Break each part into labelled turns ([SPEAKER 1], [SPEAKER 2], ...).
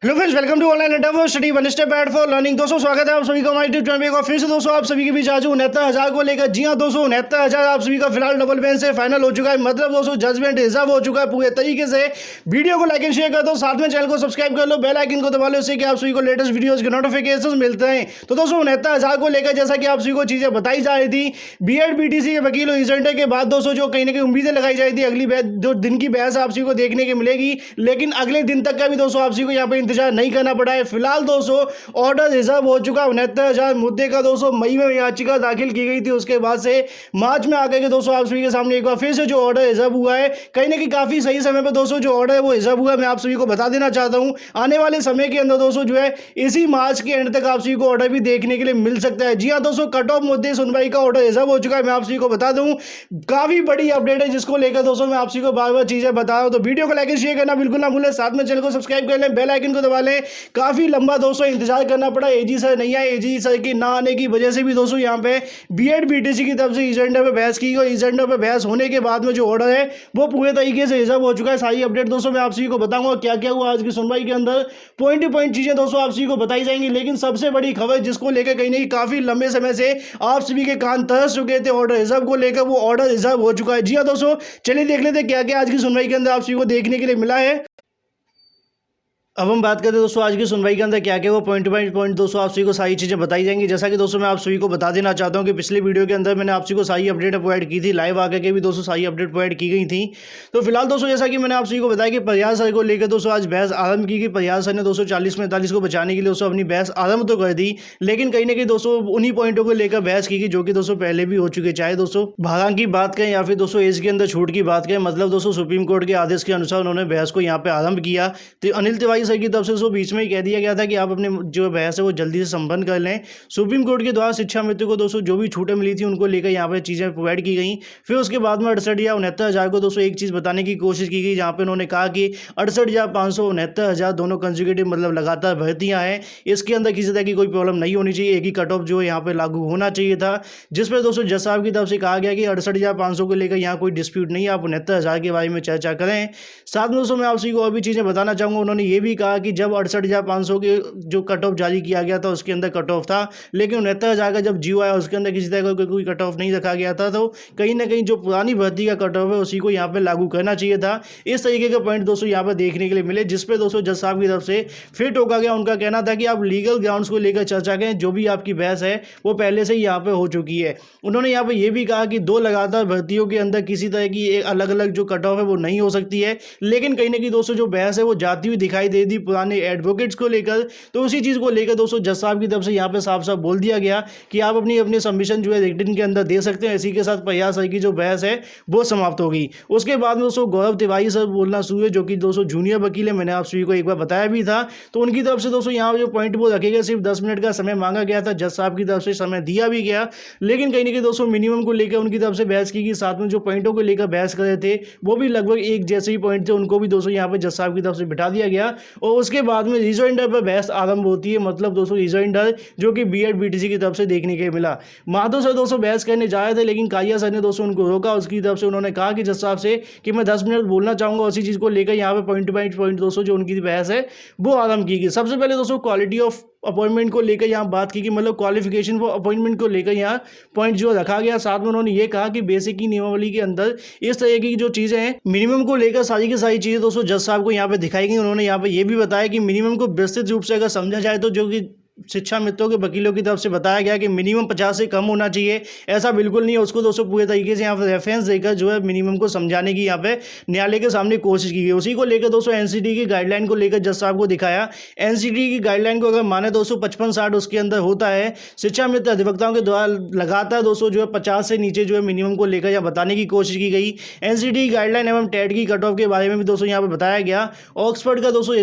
[SPEAKER 1] Hello friends, welcome to online Adda for study one step ahead for learning. दोस्तों स्वागत है आप सभी का हमारे यूट्यूब चैनल पर। फिर से दोस्तों आप सभी के बीच आज 69,000 को लेकर। जी हाँ दोस्तों, 69,000 आप सभी का फिलहाल डबल बेंच से फाइनल हो चुका है। मतलब दोस्तों जजमेंट रिजर्व हो चुका है पूरे तरीके से। वीडियो को लाइक एंड शेयर कर दो, साथ में चैनल को सब्सक्राइब कर लो, बेल आइकन को दबा लो, इससे कि आप सभी को लेटेस्ट वीडियोज के नोटिफिकेशन मिलते हैं। तो दोस्तों 69,000 को लेकर जैसा कि आप सभी को चीजें बताई जा रही थी, बीएड बीटीसी के वकील रिजल्ट के बाद दोस्तों जो कहीं ना कहीं उम्मीदें लगाई जा रही थी, अगली जो दिन की बहस आप सभी को देखने की मिलेगी, लेकिन अगले दिन तक का भी दोस्तों आप सभी को यहाँ पे इंतजार नहीं करना पड़ा है। फिलहाल दोस्तों ऑर्डर रिजर्व हो चुका है। 69,000 मुद्दे का दोस्तों मई में याचिका दाखिल की गई थी, उसके बाद से मार्च में आकर के दोस्तों आप सभी के सामने एक बार फिर से जो ऑर्डर रिजर्व हुआ है, कहीं ना कहीं काफी सही समय पर दोस्तों जो ऑर्डर है वो रिजर्व हुआ है। मैं आप सभी को बता देना चाहता हूं, आने वाले समय के अंदर दोस्तों जो है इसी मार्च के एंड तक आप सभी को ऑर्डर भी देखने के लिए मिल सकता है। जी हाँ दोस्तों, कट ऑफ मुद्दे सुनवाई का ऑर्डर रिजर्व हो चुका है। मैं आप सभी को बता दूं, काफी बड़ी अपडेट है जिसको लेकर दोस्तों मैं आप सभी को बार बार चीजें बता रहा हूं। तो वीडियो को लाइक शेयर करना बिल्कुल ना भूलें, साथ में चैनल को सब्सक्राइब कर लें, बेल आइकन को दबा लें। काफी लंबा दोस्तों इंतजार करना पड़ा, एजी सर नहीं आए। एजी सर की ना आने की वजह से भी दोस्तों यहाँ पे बीएड बीटीसी की तरफ से एजेंडा पे बहस की गई। एजेंडा पे बहस होने के बाद में जो ऑर्डर है वो पूरे तरीके से रिजर्व हो चुका है। सारी अपडेट दोस्तों मैं आप सभी को बताऊंगा क्या क्या हुआ आज की सुनवाई के अंदर। पॉइंट टू पॉइंट चीजें दोस्तों आप सभी को बताई जाएंगी, लेकिन सबसे बड़ी खबर जिसको लेकर कहीं नहीं काफी लंबे समय से आप सभी के कान तरस चुके थे ऑर्डर रिजर्व को लेकर, वो ऑर्डर रिजर्व हो चुका है। जी हाँ दोस्तों, चलिए देख लेते हैं क्या क्या आज की सुनवाई के अंदर आप सभी को देखने के लिए मिला है। अब हम बात करते हैं दोस्तों आज की सुनवाई के अंदर क्या क्या वो पॉइंट बाई पॉइंट दोस्तों आप सभी को सारी चीज़ें बताई जाएंगी। जैसा कि दोस्तों मैं आप सभी को बता देना चाहता हूं कि पिछले वीडियो के अंदर मैंने आप सभी को सारी अपडेट प्रोवाइड की थी, लाइव आकर के भी दोस्तों सारी अपडेट प्रोवाइड की गई थी। तो फिलहाल दोस्तों जैसा कि मैंने आप सभी को बताया कि प्रयास सर को लेकर दोस्तों आज बहस आरंभ की। प्रयास सर ने दोस्तों 40-45 को बचाने के लिए दोस्तों अपनी बहस आरंभ तो कर दी, लेकिन कहीं ना कहीं दोस्तों उन्हीं पॉइंटों को लेकर बहस की गई जो कि दोस्तों पहले भी हो चुके। चाहे दोस्तों भागा की बात करें या फिर दोस्तों एज के अंदर छूट की बात करें, मतलब दोस्तों सुप्रीम कोर्ट के आदेश के अनुसार उन्होंने बहस को यहाँ पे आरंभ किया। तो अनिल तिवारी सर की तरफ से बीच में ही कह दिया गया था कि आप अपने जो बहस है वो जल्दी से संपन्न कर लें। सुप्रीम कोर्ट के द्वारा शिक्षा मित्र को दोस्तों जो भी छूटें मिली थी उनको लेकर यहाँ पे चीज़ें प्रोवाइड की गई। फिर उसके बाद में 68 या 69,000 को दोस्तों एक चीज़ बताने की कोशिश की गई, जहाँ पे उन्होंने कहा कि 68,500 69,000 दोनों कंसेक्यूटिव मतलब लगातार भर्तियाँ हैं, इसके अंदर किसी तरह की कोई प्रॉब्लम नहीं होनी चाहिए, एक ही कट ऑफ जो है यहाँ पे लागू होना चाहिए था। जिस पर दोस्तों जज साहब की तरफ से कहा गया कि 68,500 को लेकर यहाँ कोई डिस्प्यूट नहीं है, आप 69,000 के बारे में चर्चा करें। साथ में दोस्तों मैं आप सभी को और भी चीज़ें बताना चाहूँगा। उन्होंने ये भी कहा कि जब 68,500 के जो कट ऑफ जारी किया गया था उसके अंदर कट ऑफ था, लेकिन 69,000 का जब जीओ आया उसके अंदर किसी तरह का कोई कट ऑफ नहीं रखा गया था। तो कहीं ना कहीं जो पुरानी भर्ती का कट ऑफ है उसी को यहाँ पे लागू करना चाहिए था। इस तरीके के पॉइंट दोस्तों यहाँ पे देखने के लिए मिले, जिसपे दोस्तों जज साहब की तरफ से फिर टोका गया। उनका कहना था कि आप लीगल ग्राउंड्स को लेकर चर्चा करें, जो भी आपकी बहस है वो पहले से ही यहाँ पे हो चुकी है। उन्होंने यहाँ पे ये भी कहा कि 2 लगातार भर्तियों के अंदर किसी तरह की एक अलग अलग जो कट ऑफ है वो नहीं हो सकती है, लेकिन कहीं ना कहीं दोस्तों जो बहस है वो जाती हुई दिखाई दे दी पुराने एडवोकेट्स को लेकर। तो उसी चीज़ को लेकर दोस्तों जज साहब की तरफ से यहाँ पे साफ साफ बोल दिया गया कि आप अपनी सबमिशन जो है रिटन के अंदर दे सकते हैं। इसी के साथ प्रयास सर की जो बहस है वो समाप्त हो गई। उसके बाद में दोस्तों गौरव तिवारी सर बोलना शुरू हुए, जो कि दोस्तों जूनियर वकील है, मैंने आप सभी को एक बार बताया भी था। तो उनकी तरफ से दोस्तों यहाँ जो पॉइंट वो रखे गए, सिर्फ 10 मिनट का समय मांगा गया था, जज साहब की तरफ से समय दिया भी गया, लेकिन कहीं ना कहीं दोस्तों मिनिमम को लेकर उनकी तरफ से बहस की गई। साथ में जो पॉइंटों को लेकर बहस कर रहे थे वो भी लगभग एक जैसे ही पॉइंट थे, उनको भी दोस्तों यहाँ पे जज साहब की तरफ से बिठा दिया गया। और उसके बाद में रिजोइंडर पर बहस आरंभ होती है, मतलब दोस्तों रिजोइंडर जो कि बीएड बीटीसी की तरफ से देखने के मिला। माधव सर दोस्तों बहस करने जा रहे थे, लेकिन कालिया सर ने दोस्तों उनको रोका। उसकी तरफ से उन्होंने कहा कि जज साहब से कि मैं 10 मिनट बोलना चाहूंगा। उसी चीज़ को लेकर यहाँ पे पॉइंट बाई पॉइंट दोस्तों जो उनकी बहस है वो आरंभ की गई। सबसे पहले दोस्तों क्वालिटी ऑफ अपॉइंटमेंट को लेकर यहाँ बात की कि मतलब क्वालिफिकेशन फॉर अपॉइंटमेंट को लेकर यहाँ पॉइंट जो रखा गया। साथ में उन्होंने ये कहा कि बेसिक की नियमावली के अंदर इस तरह की जो चीज़ें हैं मिनिमम को लेकर सारी की सारी चीज़ें दोस्तों जज साहब को यहाँ पे दिखाई गई। उन्होंने यहाँ पे ये भी बताया कि मिनिमम को विस्तृत रूप से अगर समझा जाए तो जो कि शिक्षा मित्रों के वकीलों की तरफ से बताया गया कि मिनिमम 50 से कम होना चाहिए, ऐसा बिल्कुल नहीं है। उसको दोस्तों पूरे तरीके से यहाँ पर रेफरेंस देकर जो है मिनिमम को समझाने की यहाँ पे न्यायालय के सामने कोशिश की गई। उसी को लेकर दोस्तों एनसीटी की गाइडलाइन को लेकर जज साहब को दिखाया। एनसीटी की गाइडलाइन को अगर माने दोस्तों 55-60 उसके अंदर होता है। शिक्षा मित्र अधिवक्ताओं के द्वारा लगातार दोस्तों जो है 50 से नीचे जो है मिनिमम को लेकर यहाँ बताने की कोशिश की गई। एनसीटी की गाइडलाइन एवं टेट की कट ऑफ के बारे में भी दोस्तों यहाँ पर बताया गया। ऑक्सफोर्ड का दोस्तों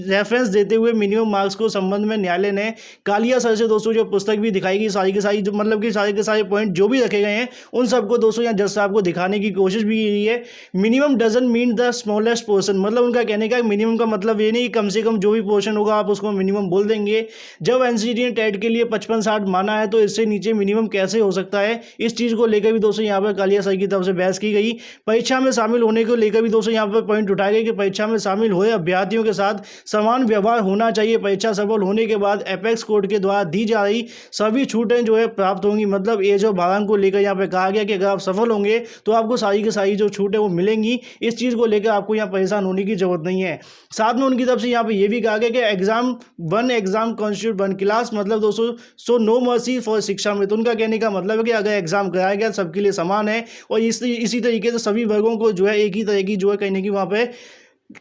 [SPEAKER 1] रेफरेंस देते हुए मिनिमम मार्क्स को संबंध में न्यायालय ने कालिया सर से दोस्तों जो पुस्तक भी दिखाई गई, सारी की सारी जो मतलब कि सारे के सारे पॉइंट जो भी रखे गए हैं उन सबको दोस्तों यहाँ जज साहब को दिखाने की कोशिश भी की गई है। Minimum doesn't mean the smallest portion, मतलब उनका कहने का मिनिमम का मतलब ये नहीं, कम से कम जो भी पोर्शन होगा आप उसको मिनिमम बोल देंगे। जब एनसीटी ने टेट के लिए 55-60 माना है तो इससे नीचे मिनिमम कैसे हो सकता है, इस चीज़ को लेकर भी दोस्तों यहाँ पर कालिया सर की तरफ से बहस की गई। परीक्षा में शामिल होने को लेकर भी दोस्तों यहाँ पर पॉइंट उठाए गए कि परीक्षा में शामिल हुए अभ्यर्थियों के साथ समान व्यवहार होना चाहिए। परीक्षा सफल होने के बाद एपेक्स कोर्ट के द्वारा दी जा रही सभी छूटें जो है प्राप्त होंगी। मतलब एज और भारांक को लेकर यहाँ पे कहा गया कि अगर आप सफल होंगे तो आपको सारी की सारी जो छूट है वो मिलेंगी। इस चीज़ को लेकर आपको यहाँ परेशान होने की जरूरत नहीं है। साथ में उनकी तरफ से यहाँ पे ये भी कहा गया कि एग्जाम कॉन्स्टिट्यूट 1 क्लास, मतलब दोस्तों सो नो मर्सी फॉर शिक्षा में। तो उनका कहने का मतलब है कि अगर एग्जाम कराया गया सबके लिए समान है और इसी तरीके से सभी वर्गों को जो है एक ही तरह की जो है कहीं ना कहीं वहाँ पे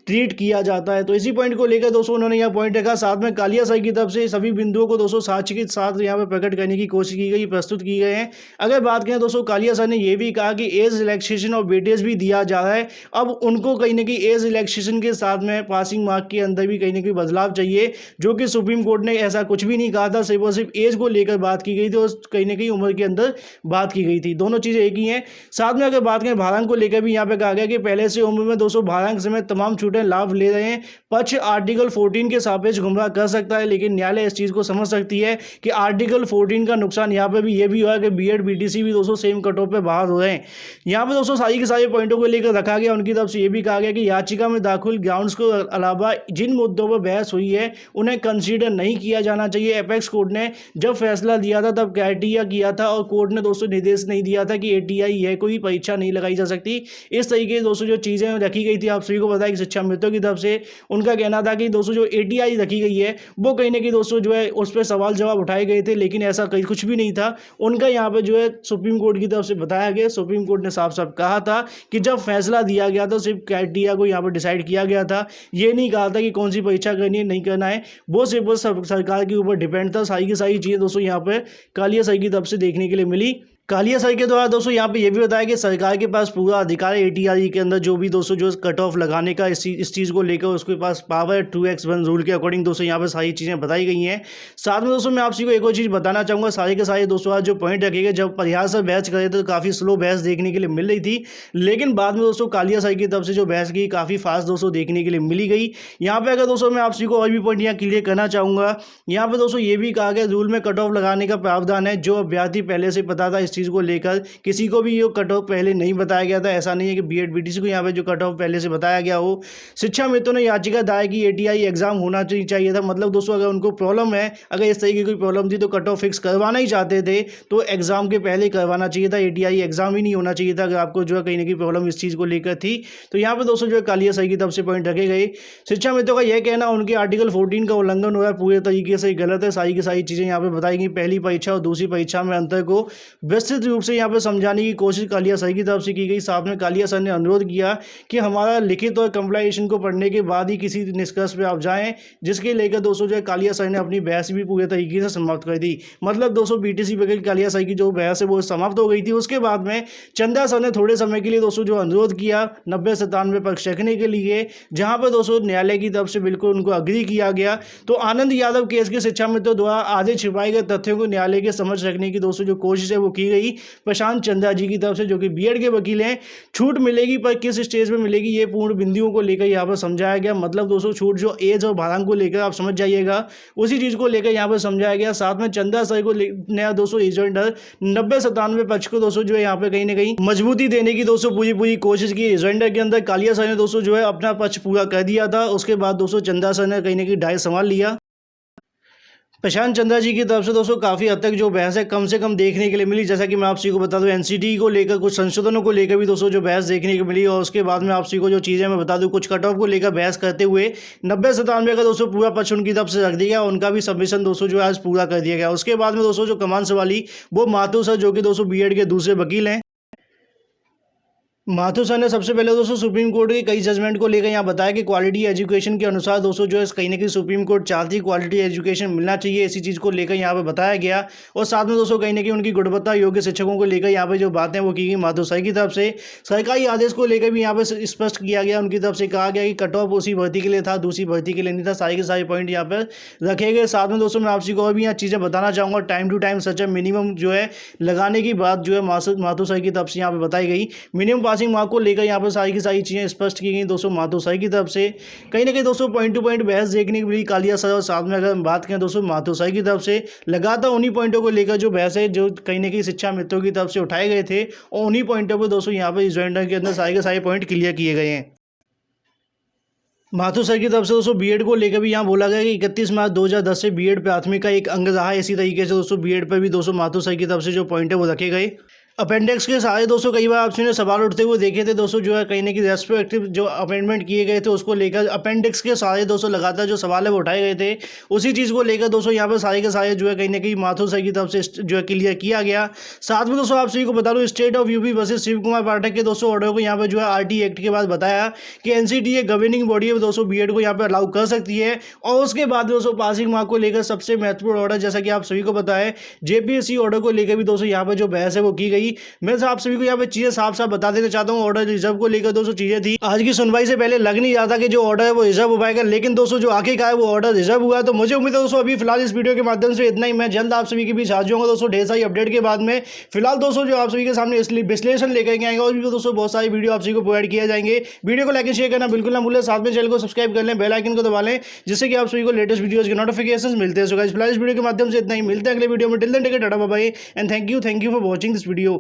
[SPEAKER 1] ट्रीट किया जाता है। तो इसी पॉइंट को लेकर दोस्तों उन्होंने यह पॉइंट रखा। साथ में कालिया सर की तरफ से सभी बिंदुओं को दोस्तों साक्ष्य के साथ यहाँ पे प्रकट करने की कोशिश की गई, प्रस्तुत की गए हैं। अगर बात करें दोस्तों कालिया सर ने यह भी कहा कि एज रिलैक्सेशन और वेटेज भी दिया जा रहा है। अब उनको कहीं ना कहीं एज रिलैक्सेशन के साथ में पासिंग मार्क के अंदर भी कहीं ना कहीं बदलाव चाहिए, जो कि सुप्रीम कोर्ट ने ऐसा कुछ भी नहीं कहा था। सिर्फ और सिर्फ एज को लेकर बात की गई थी और कहीं ना कहीं उम्र के अंदर बात की गई थी। दोनों चीज़ें एक ही हैं। साथ में अगर बात करें भारांक को लेकर भी यहाँ पे कहा गया कि पहले से उम्र में दोस्तों भारांक समेत तमाम छूटें लाभ ले रहे हैं। पक्ष आर्टिकल 14 के सापेक्ष गुमराह कर सकता है, लेकिन न्यायालय इस चीज को समझ सकती है कि आर्टिकल 14 का नुकसान यहाँ पे भी ये भी हुआ कि बीएड बीटीसी भी दोस्तों सेम कट ऑफ पे बाहर हो रहे हैं। यहाँ पे दोस्तों सारी के सारे पॉइंटों को लेकर रखा गया। उनकी तरफ से ये भी कहा गया कि याचिका में दाखिल ग्राउंड्स को अलावा जिन मुद्दों पर बहस हुई है उन्हें कंसीडर नहीं किया जाना चाहिए। एपेक्स कोर्ट ने जब फैसला दिया था तब क्राइटेरिया किया था और कोर्ट ने दोस्तों निर्देश नहीं दिया था कि एटीआई है कोई परीक्षा नहीं लगाई जा सकती। इस तरीके से दोस्तों जो चीज़ें रखी गई थी, आप सभी को पता है कि शिक्षा मित्रों की तरफ से उनका कहना था कि दोस्तों जो एटीआई रखी गई है वो कहीं ना कहीं दोस्तों जो है उस पर सवाल जवाब उठाए गए थे, लेकिन ऐसा कहीं कुछ भी नहीं था। उनका यहाँ पे जो है सुप्रीम कोर्ट की तरफ से बताया गया, सुप्रीम कोर्ट ने साफ साफ कहा था कि जब फैसला दिया गया था सिर्फ क्राइटेरिया को यहाँ पर डिसाइड किया गया था, ये नहीं कहा था कि कौन सी परीक्षा करनी है नहीं करना है, वो सिर्फ सरकार के ऊपर डिपेंड था। सारी की सारी चीज़ें दोस्तों यहाँ पर कालिया सर की तरफ से देखने के लिए मिली। कालिया सर के द्वारा दोस्तों यहाँ पे ये भी बताया कि सरकार के पास पूरा अधिकार है एटीआई के अंदर जो भी दोस्तों जो कट ऑफ लगाने का इस चीज़ को लेकर उसके पास पावर 2x1 रूल के अकॉर्डिंग दोस्तों यहाँ पे सारी चीज़ें बताई गई हैं। साथ में दोस्तों मैं आपसी को एक और चीज़ बताना चाहूँगा, सारे के सारे दोस्तों आज जो पॉइंट रखे गए, जब प्रयास से बहस करे तो काफ़ी स्लो बहस देखने के लिए मिल रही थी, लेकिन बाद में दोस्तों कालिया सर की तरफ से जो बहस की काफ़ी फास्ट दोस्तों देखने के लिए मिली गई। यहाँ पर अगर दोस्तों मैं आपसी को और भी पॉइंट यहाँ क्लियर करना चाहूँगा, यहाँ पर दोस्तों ये भी कहा गया रूल में कट ऑफ लगाने का प्रावधान है। जो अभ्यर्थी पहले से पता था इस चीज़ को लेकर, किसी को भी ये कट ऑफ पहले नहीं बताया गया था, ऐसा नहीं है कि बीएड बीटीसी को यहाँ पे जो कट ऑफ पहले से बताया गया हो। शिक्षा मित्रों ने याचिका दायर की एटीआई एग्जाम होना चाहिए था। मतलब दोस्तों अगर उनको प्रॉब्लम है, अगर इस तरीके की कोई प्रॉब्लम थी तो कट ऑफ फिक्स करवाना ही चाहते थे तो एग्जाम के पहले करवाना चाहिए था, एटीआई एग्जाम ही नहीं होना चाहिए था। अगर आपको जो है कहीं ना कहीं प्रॉब्लम इस चीज़ को लेकर थी तो यहाँ पर दोस्तों जो है कालिया सर की तरफ से पॉइंट रखे गए। शिक्षा मित्रों का यह कहना उनके आर्टिकल 14 का उल्लंघन हुआ है, पूरे तरीके से गलत है। सारी की सारी चीज़ें यहाँ पर बताई गई। पहली परीक्षा और दूसरी परीक्षा में अंतर को विस्तृत रूप से यहाँ पर समझाने की कोशिश कालिया सर की तरफ से की गई। साथ में कालिया सर ने अनुरोध किया कि हमारा लिखित और कंप्लाइजेशन को पढ़ने के बाद ही किसी निष्कर्ष पे आप जाएं, जिसके लेकर दोस्तों जो है कालिया सर ने अपनी बहस भी पूरे तरीके से समाप्त कर दी। मतलब दोस्तों बीटीसी पे कालिया सर की जो बहस है वो समाप्त हो गई थी। उसके बाद में चंदा सर ने थोड़े समय के लिए दोस्तों जो अनुरोध किया 90-97 पक्ष रखने के लिए, जहां पर दोस्तों न्यायालय की तरफ से बिल्कुल उनको अग्री किया गया। तो आनंद यादव केस के शिक्षा मित्रों द्वारा आधे छिपाए गए तथ्यों को न्यायालय के समझ रखने की दोस्तों जो कोशिश है वो की गई। प्रशांत चंद्रा जी की तरफ से जो कि बीएड के वकील हैं, छूट मिलेगी पर किस स्टेज पे मिलेगी ये पूर्ण बिंदुओं को लेकर यहाँ पर समझाया गया। मतलब दोस्तों छूट जो एज और भारांक को लेकर आप समझ जाइएगा, उसी चीज़ को लेकर यहाँ पर समझाया गया। साथ में चंदा सर को नया दोस्तों एजेंडर 90-97 पक्ष को दोस्तों जो है यहाँ पे कहीं ना कहीं मजबूती देने की दोस्तों पूरी कोशिश की। एजेंडर के अंदर कालिया सर ने दोस्तों जो है अपना पक्ष पूरा कर दिया था। उसके बाद दोस्तों चंदा सर ने कहीं ना कहीं दायित्व संभाल लिया। प्रशांत चंद्रा जी की तरफ से दोस्तों काफ़ी हद तक जो बहस है कम से कम देखने के लिए मिली। जैसा कि मैं आप सभी को बता दूं एनसीटी को लेकर कुछ संशोधनों को लेकर भी दोस्तों जो बहस देखने को मिली, और उसके बाद में आप सभी को जो चीज़ें मैं बता दूं कुछ कट ऑफ को लेकर बहस करते हुए 90-97 का दोस्तों पूरा पक्ष उनकी तरफ से रख दिया गया। उनका भी सबमिशन दोस्तों जो आज पूरा कर दिया गया। उसके बाद में दोस्तों जो कमान संभाली वो माथुर सर जो कि दोस्तों बीएड के दूसरे वकील हैं। माथुर ने सबसे पहले दोस्तों सुप्रीम कोर्ट के कई जजमेंट को लेकर यहाँ बताया कि क्वालिटी एजुकेशन के अनुसार दोस्तों जो है कहीं ना कहीं सुप्रीम कोर्ट चाहती है क्वालिटी एजुकेशन मिलना चाहिए, इसी चीज़ को लेकर यहाँ पे बताया गया। और साथ में दोस्तों कहीं ना कहीं उनकी गुणवत्ता योग्य शिक्षकों को लेकर यहाँ पे जो बातें वो की गई माथुर की तरफ से। सरकारी आदेश को लेकर भी यहाँ पे स्पष्ट किया गया, उनकी तरफ से कहा गया कि कट ऑफ उसी भर्ती के लिए था, दूसरी भर्ती के लिए नहीं था। सारे के सारे पॉइंट यहाँ पर रखे गए। साथ में दोस्तों मैं आपसी को और भी यहाँ चीज़ें बताना चाहूँगा। Time to time such minimum जो है लगाने की बात जो है माथुर की तरफ से यहाँ पे बताई गई। मिनिमम पासिंग मार्क को लेकर यहाँ पर सारी की सारी चीज़ें स्पष्ट की गई दोस्तों माथुर की तरफ से। कहीं ना कहीं दोस्तों पॉइंट टू पॉइंट बहस देखने को मिली कालिया सर और साथ में अगर हम बात करें दोस्तों माथुर की तरफ से लगातार उन्हीं पॉइंटों को लेकर जो बहस है जो कहीं ना कहीं शिक्षा मित्रों की तरफ से उठाए गए थे और उन्हीं पॉइंटों पर दोस्तों यहाँ पर इस एजेंडा के अंदर सारे के सारे पॉइंट क्लियर किए गए हैं। माथुर की तरफ से दोस्तों बीएड को लेकर भी यहाँ बोला गया कि 31 मार्च 2010 से बीएड प्राथमिक का एक अंग रहा है। इसी तरीके से दोस्तों बीएड पर भी दोस्तों माथुर की तरफ से जो पॉइंट है वो रखे गए। अपेंडिक्स के सारे दोस्तों कई बार आपने सवाल उठते हुए देखे थे दोस्तों जो है कहीं ना कहीं रेस्पेक्टिव जो अमेंडमेंट किए गए थे उसको लेकर अपेंडिक्स के सारे दोस्तों लगातार जो सवाल है वो उठाए गए थे। उसी चीज़ को लेकर दोस्तों यहाँ पर सारे के सारे जो है कहीं ना कहीं माथुर की तरफ से जो है क्लियर किया गया। साथ में दोस्तों आप सभी को बता दूँ state of UP versus Shiv Kumar Pathak के दोस्तों ऑर्डर को यहाँ पर जो है आरटी एक्ट के बाद बताया कि एनसीटीए गवर्निंग बॉडी है दोस्तों बीएड को यहाँ पर अलाउ कर सकती है। और उसके बाद दोस्तों पासिंग मार्क को लेकर सबसे महत्वपूर्ण ऑर्डर जैसा कि आप सभी को पता है जेपीएससी ऑर्डर को लेकर भी दोस्तों यहाँ पर जो बहस है वो की गई। मैं आप सभी को यहाँ पे चीजें साफ साफ बता देना चाहता हूँ। ऑर्डर रिजर्व को लेकर दोस्तों चीजें थी, आज की सुनवाई से पहले लग नहीं जाता कि जो ऑर्डर है वो रिजर्व हो पाएगा, लेकिन दोस्तों जो आखिरकार है वो ऑर्डर रिजर्व हुआ है। तो मुझे उम्मीद है दोस्तों अभी फिलहाल इस वीडियो के माध्यम से इतना ही। मैं जल्द आप सभी के बीच हाजिर होगा दोस्तों ढेर सारी अपडेट के बाद में। फिलहाल दोस्तों जो आप सभी के सामने इसलिए विश्लेषण लेकर के आएंगे और भी दोस्तों बहुत सारी वीडियो आप सभी को प्रोवाइड किया जाएंगे। वीडियो को लाइक एंड शेयर करना बिल्कुल ना भूलें, साथ में चैनल को सब्सक्राइब कर लें, बेल आइकन को दबा लें जिससे कि आप सभी को लेटेस्ट वीडियोस के नोटिफिकेशंस मिलते हैं। सो गाइस फिलहाल इस वीडियो के माध्यम से इतना ही, मिलते हैं अगले वीडियो में। Till then take care, tata bye bye and thank you for watching this video.